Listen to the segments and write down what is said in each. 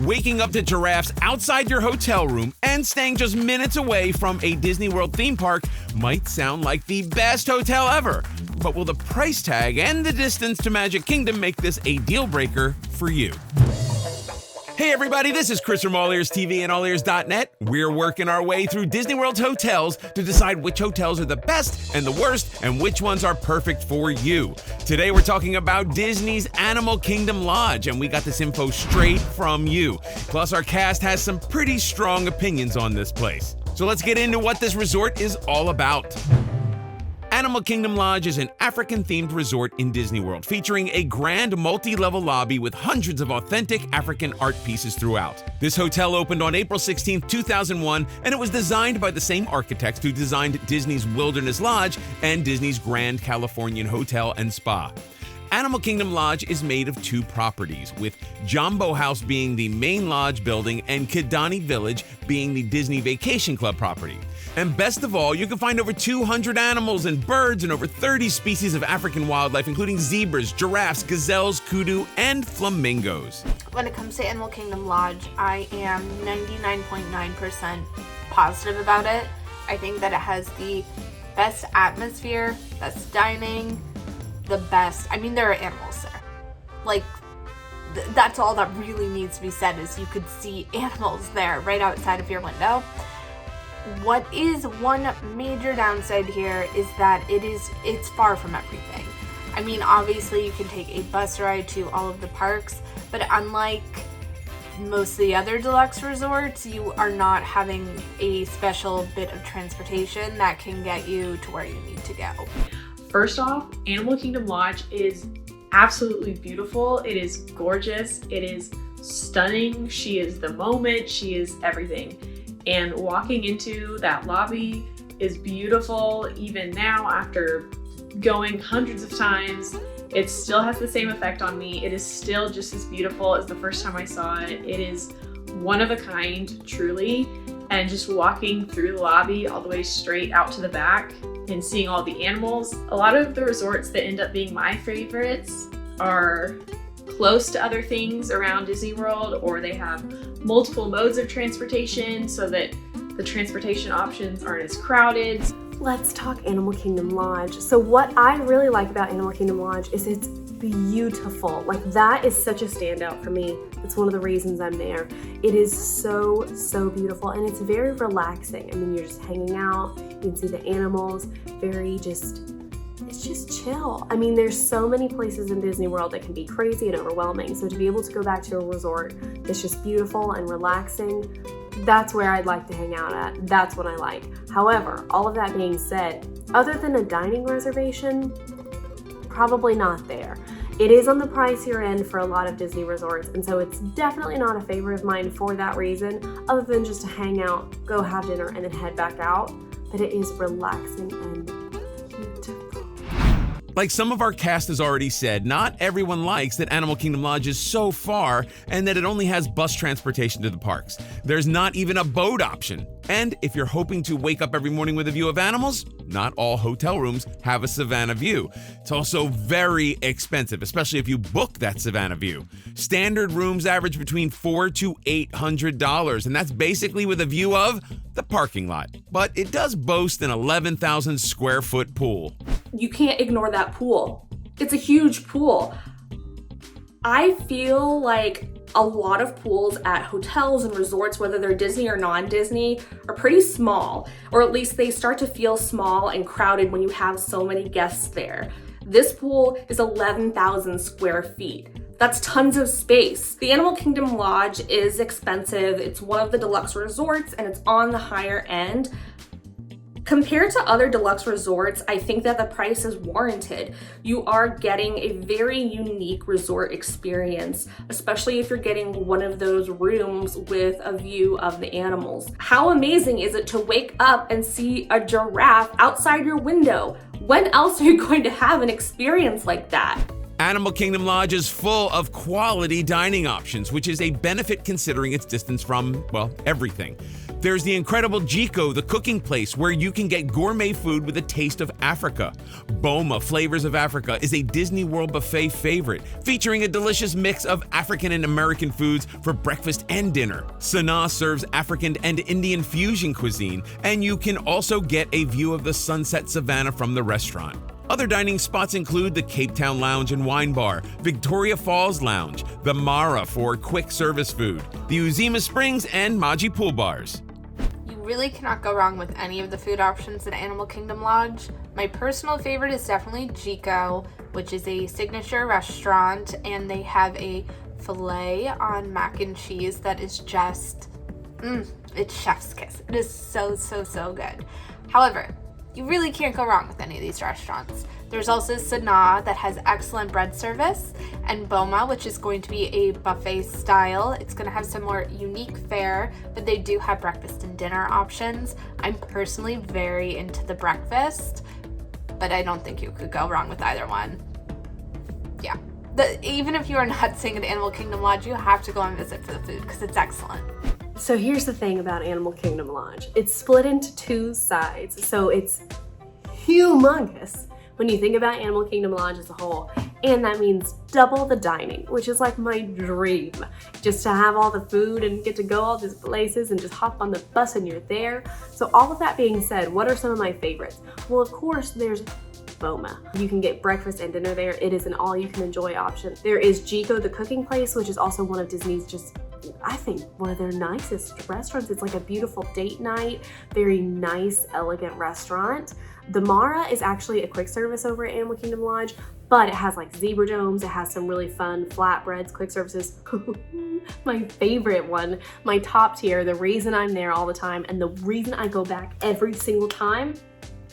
Waking up to giraffes outside your hotel room and staying just minutes away from a Disney World theme park might sound like the best hotel ever. But will the price tag and the distance to Magic Kingdom make this a deal breaker for you? Hey everybody, this is Chris from AllEars TV and AllEars.net. We're working our way through Disney World's hotels to decide which hotels are the best and the worst and which ones are perfect for you. Today we're talking about Disney's Animal Kingdom Lodge, and we got this info straight from you. Plus our cast has some pretty strong opinions on this place. So let's get into what this resort is all about. Animal Kingdom Lodge is an African-themed resort in Disney World, featuring a grand multi-level lobby with hundreds of authentic African art pieces throughout. This hotel opened on April 16, 2001, and it was designed by the same architects who designed Disney's Wilderness Lodge and Disney's Grand Californian Hotel and Spa. Animal Kingdom Lodge is made of two properties, with Jambo House being the main lodge building and Kidani Village being the Disney Vacation Club property. And best of all, you can find over 200 animals and birds and over 30 species of African wildlife, including zebras, giraffes, gazelles, kudu, and flamingos. When it comes to Animal Kingdom Lodge, I am 99.9% positive about it. I think that it has the best atmosphere, best dining, the best. I mean, there are animals there. Like, that's all that really needs to be said, is you could see animals there right outside of your window. What is one major downside here is that it's far from everything. I mean, obviously you can take a bus ride to all of the parks, but unlike most of the other deluxe resorts, you are not having a special bit of transportation that can get you to where you need to go. First off, Animal Kingdom Lodge is absolutely beautiful. It is gorgeous. It is stunning. She is the moment. She is everything. And walking into that lobby is beautiful. Even now, after going hundreds of times, it still has the same effect on me. It is still just as beautiful as the first time I saw it. It is one of a kind, truly. And just walking through the lobby all the way straight out to the back and seeing all the animals. A lot of the resorts that end up being my favorites are close to other things around Disney World, or they have multiple modes of transportation so that the transportation options aren't as crowded. Let's talk Animal Kingdom Lodge. So what I really like about Animal Kingdom Lodge is it's beautiful. Like, that is such a standout for me. It's one of the reasons I'm there. It is so beautiful, and it's very relaxing. I mean, you're just hanging out, you can see the animals, it's just chill. I mean, there's so many places in Disney World that can be crazy and overwhelming. So to be able to go back to a resort that's just beautiful and relaxing, that's where I'd like to hang out at. That's what I like. However, all of that being said, other than a dining reservation, probably not there. It is on the pricier end for a lot of Disney resorts, and so it's definitely not a favorite of mine for that reason, other than just to hang out, go have dinner, and then head back out. But it is relaxing and beautiful. Like some of our cast has already said, not everyone likes that Animal Kingdom Lodge is so far and that it only has bus transportation to the parks. There's not even a boat option. And if you're hoping to wake up every morning with a view of animals, not all hotel rooms have a Savannah view. It's also very expensive, especially if you book that Savannah view. Standard rooms average between $400 to $800, and that's basically with a view of the parking lot. But it does boast an 11,000 square foot pool. You can't ignore that pool. It's a huge pool. I feel like a lot of pools at hotels and resorts, whether they're Disney or non-Disney, are pretty small, or at least they start to feel small and crowded when you have so many guests there. This pool is 11,000 square feet. That's tons of space. The Animal Kingdom Lodge is expensive. It's one of the deluxe resorts and it's on the higher end. Compared to other deluxe resorts, I think that the price is warranted. You are getting a very unique resort experience, especially if you're getting one of those rooms with a view of the animals. How amazing is it to wake up and see a giraffe outside your window? When else are you going to have an experience like that? Animal Kingdom Lodge is full of quality dining options, which is a benefit considering its distance from, well, everything. There's the incredible Jiko, the cooking place, where you can get gourmet food with a taste of Africa. Boma, Flavors of Africa, is a Disney World buffet favorite, featuring a delicious mix of African and American foods for breakfast and dinner. Sanaa serves African and Indian fusion cuisine, and you can also get a view of the sunset savannah from the restaurant. Other dining spots include the Cape Town Lounge and Wine Bar, Victoria Falls Lounge, the Mara for quick service food, the Uzima Springs, and Maji Pool Bars. You really cannot go wrong with any of the food options at Animal Kingdom Lodge. My personal favorite is definitely Jiko, which is a signature restaurant, and they have a filet on mac and cheese that is just, it's chef's kiss. It is so, so, so good. However, you really can't go wrong with any of these restaurants. There's also Sanaa that has excellent bread service, and Boma, which is going to be a buffet style. It's going to have some more unique fare, but they do have breakfast and dinner options. I'm personally very into the breakfast, but I don't think you could go wrong with either one. Yeah. Even if you are not staying at Animal Kingdom Lodge, you have to go and visit for the food because it's excellent. So here's the thing about Animal Kingdom Lodge. It's split into two sides, so it's humongous when you think about Animal Kingdom Lodge as a whole. And that means double the dining, which is like my dream. Just to have all the food and get to go all these places and just hop on the bus and you're there. So all of that being said, what are some of my favorites? Well, of course, there's Boma. You can get breakfast and dinner there. It is an all-you-can-enjoy option. There is Jiko, the cooking place, which is also one of Disney's I think one of their nicest restaurants. It's like a beautiful date night, very nice, elegant restaurant. The Mara is actually a quick service over at Animal Kingdom Lodge, but it has like zebra domes. It has some really fun flatbreads, quick services. My favorite one, my top tier, the reason I'm there all the time and the reason I go back every single time,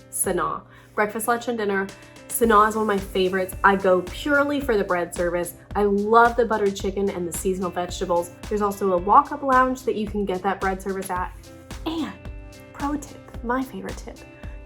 Sanaa. Breakfast, lunch, and dinner. Sanaa is one of my favorites. I go purely for the bread service. I love the buttered chicken and the seasonal vegetables. There's also a walk-up lounge that you can get that bread service at. And pro tip, my favorite tip,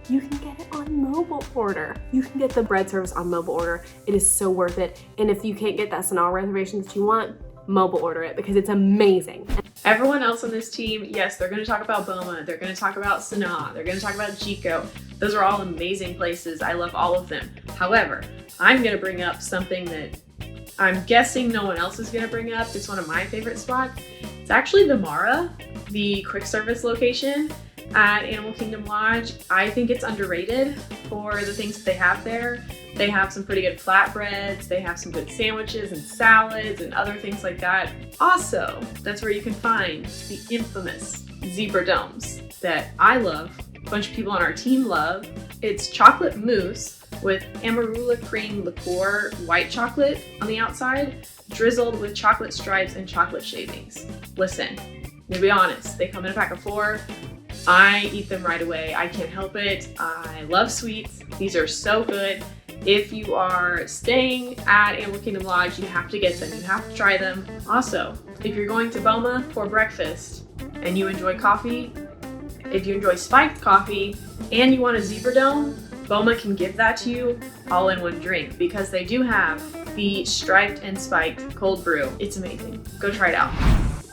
you can get it on mobile order. You can get the bread service on mobile order. It is so worth it. And if you can't get that Sanaa reservation that you want, mobile order it because it's amazing. Everyone else on this team, yes, they're going to talk about Boma, they're going to talk about Sanaa, they're going to talk about Jiko. Those are all amazing places. I love all of them. However, I'm going to bring up something that I'm guessing no one else is going to bring up. It's one of my favorite spots. It's actually the Mara, the quick service location at Animal Kingdom Lodge. I think it's underrated for the things that they have there. They have some pretty good flatbreads, they have some good sandwiches and salads and other things like that. Also, that's where you can find the infamous zebra domes that I love, a bunch of people on our team love. It's chocolate mousse with amarula cream liqueur white chocolate on the outside, drizzled with chocolate stripes and chocolate shavings. Listen, to be honest, they come in a pack of 4. I eat them right away. I can't help it. I love sweets. These are so good. If you are staying at Animal Kingdom Lodge, you have to get them. You have to try them. Also, if you're going to Boma for breakfast and you enjoy coffee, if you enjoy spiked coffee and you want a zebra dome, Boma can give that to you all in one drink because they do have the striped and spiked cold brew. It's amazing. Go try it out.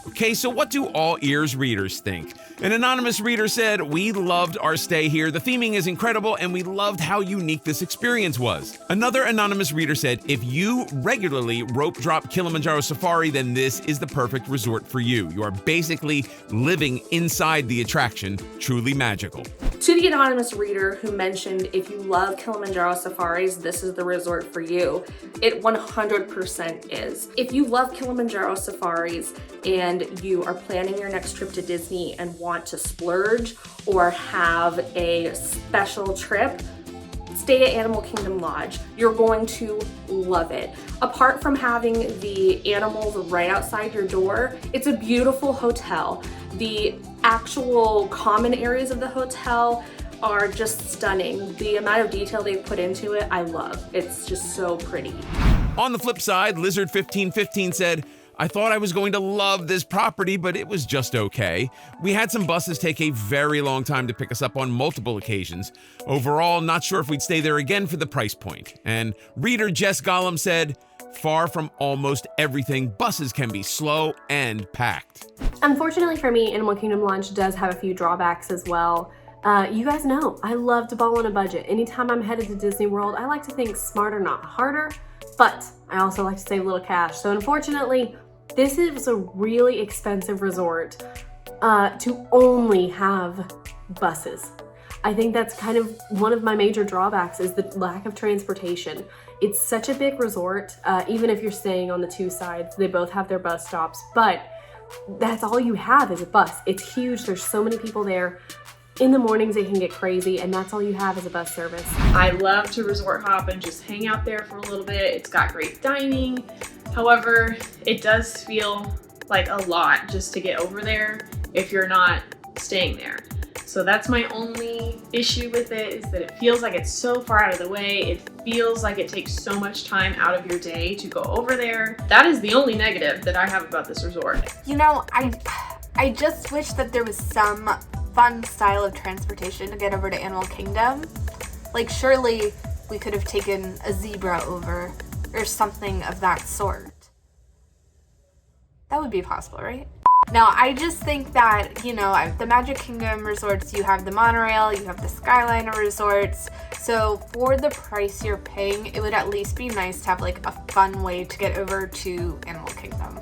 Okay, so what do All Ears readers think? An anonymous reader said, "We loved our stay here. The theming is incredible, and we loved how unique this experience was." Another anonymous reader said, "If you regularly rope drop Kilimanjaro Safari, then this is the perfect resort for you. You are basically living inside the attraction. Truly magical." To the anonymous reader who mentioned if you love Kilimanjaro Safaris, this is the resort for you. It 100% is. If you love Kilimanjaro Safaris and you are planning your next trip to Disney and want to splurge or have a special trip, stay at Animal Kingdom Lodge. You're going to love it. Apart from having the animals right outside your door, it's a beautiful hotel. The actual common areas of the hotel are just stunning. The amount of detail they've put into it, I love. It's just so pretty. On the flip side, Lizard1515 said, "I thought I was going to love this property, but it was just okay. We had some buses take a very long time to pick us up on multiple occasions. Overall, not sure if we'd stay there again for the price point." And reader Jess Gollum said, far from almost everything, buses can be slow and packed. Unfortunately for me, Animal Kingdom Lodge does have a few drawbacks as well. You guys know, I love to ball on a budget. Anytime I'm headed to Disney World, I like to think smarter, not harder, but I also like to save a little cash. So unfortunately, this is a really expensive resort to only have buses. I think that's kind of one of my major drawbacks is the lack of transportation. It's such a big resort, even if you're staying on the two sides, they both have their bus stops, but that's all you have is a bus. It's huge, there's so many people there. In the mornings it can get crazy, and that's all you have is a bus service. I love to resort hop and just hang out there for a little bit. It's got great dining. However, it does feel like a lot just to get over there if you're not staying there. So that's my only issue with it, is that it feels like it's so far out of the way. It feels like it takes so much time out of your day to go over there. That is the only negative that I have about this resort. You know, I just wish that there was some fun style of transportation to get over to Animal Kingdom. Like, surely we could have taken a zebra over or something of that sort. That would be possible, right? Now, I just think that, you know, the Magic Kingdom resorts, you have the monorail, you have the Skyliner resorts. So for the price you're paying, it would at least be nice to have like a fun way to get over to Animal Kingdom.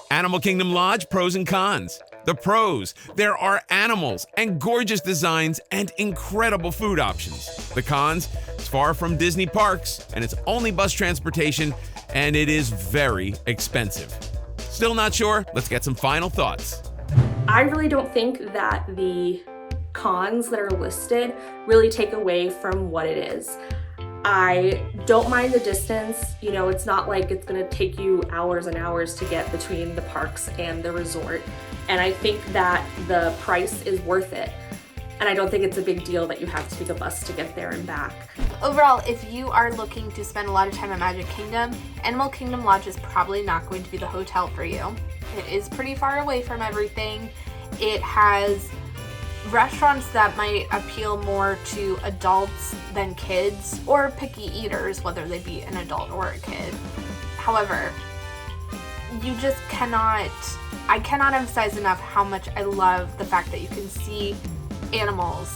Animal Kingdom Lodge, pros and cons. The pros: there are animals and gorgeous designs and incredible food options. The cons: it's far from Disney parks and it's only bus transportation, and it is very expensive. Still not sure? Let's get some final thoughts. I really don't think that the cons that are listed really take away from what it is. I don't mind the distance. You know, it's not like it's gonna take you hours and hours to get between the parks and the resort. And I think that the price is worth it. And I don't think it's a big deal that you have to take a bus to get there and back. Overall, if you are looking to spend a lot of time at Magic Kingdom, Animal Kingdom Lodge is probably not going to be the hotel for you. It is pretty far away from everything. It has restaurants that might appeal more to adults than kids, or picky eaters, whether they be an adult or a kid. However, you just I cannot emphasize enough how much I love the fact that you can see animals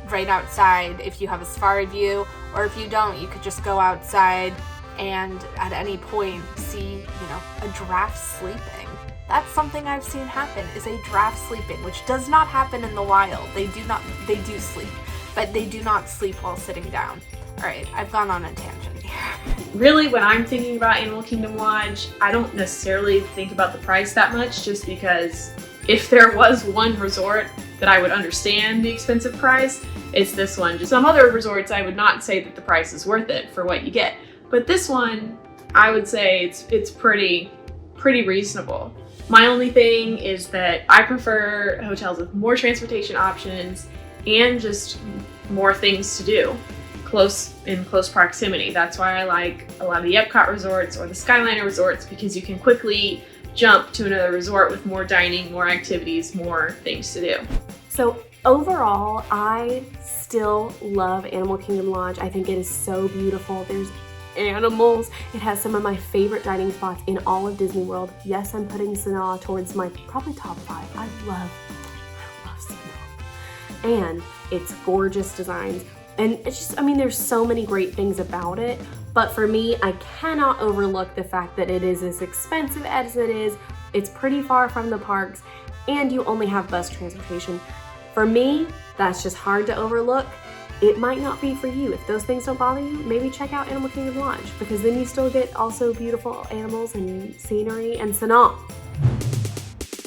right outside if you have a safari view, or if you don't, you could just go outside and at any point see, you know, a giraffe sleeping. That's something I've seen happen, is a giraffe sleeping, which does not happen in the wild. They do sleep, but they do not sleep while sitting down. All right, I've gone on a tangent here. Really, when I'm thinking about Animal Kingdom Lodge, I don't necessarily think about the price that much, just because if there was one resort that I would understand the expensive price, it's this one. Just some other resorts, I would not say that the price is worth it for what you get. But this one, I would say it's pretty reasonable. My only thing is that I prefer hotels with more transportation options and just more things to do in close proximity. That's why I like a lot of the Epcot resorts or the Skyliner resorts, because you can quickly jump to another resort with more dining, more activities, more things to do. So overall, I still love Animal Kingdom Lodge. I think it is so beautiful. There's animals. It has some of my favorite dining spots in all of Disney World. Yes, I'm putting Sanaa towards my probably top 5. I love Sanaa. And it's gorgeous designs. And it's just, I mean, there's so many great things about it. But for me, I cannot overlook the fact that it is as expensive as it is. It's pretty far from the parks, and you only have bus transportation. For me, that's just hard to overlook. It might not be for you. If those things don't bother you, maybe check out Animal Kingdom Lodge, because then you still get also beautiful animals and scenery and Sanaa.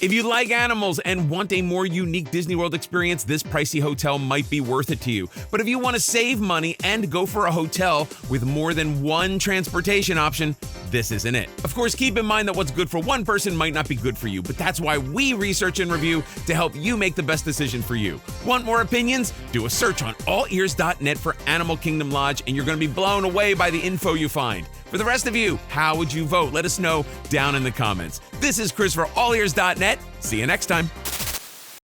If you like animals and want a more unique Disney World experience, this pricey hotel might be worth it to you. But if you want to save money and go for a hotel with more than one transportation option, this isn't it. Of course, keep in mind that what's good for one person might not be good for you, but that's why we research and review to help you make the best decision for you. Want more opinions? Do a search on AllEars.net for Animal Kingdom Lodge, and you're going to be blown away by the info you find. For the rest of you, how would you vote? Let us know down in the comments. This is Chris for AllEars.net. See you next time.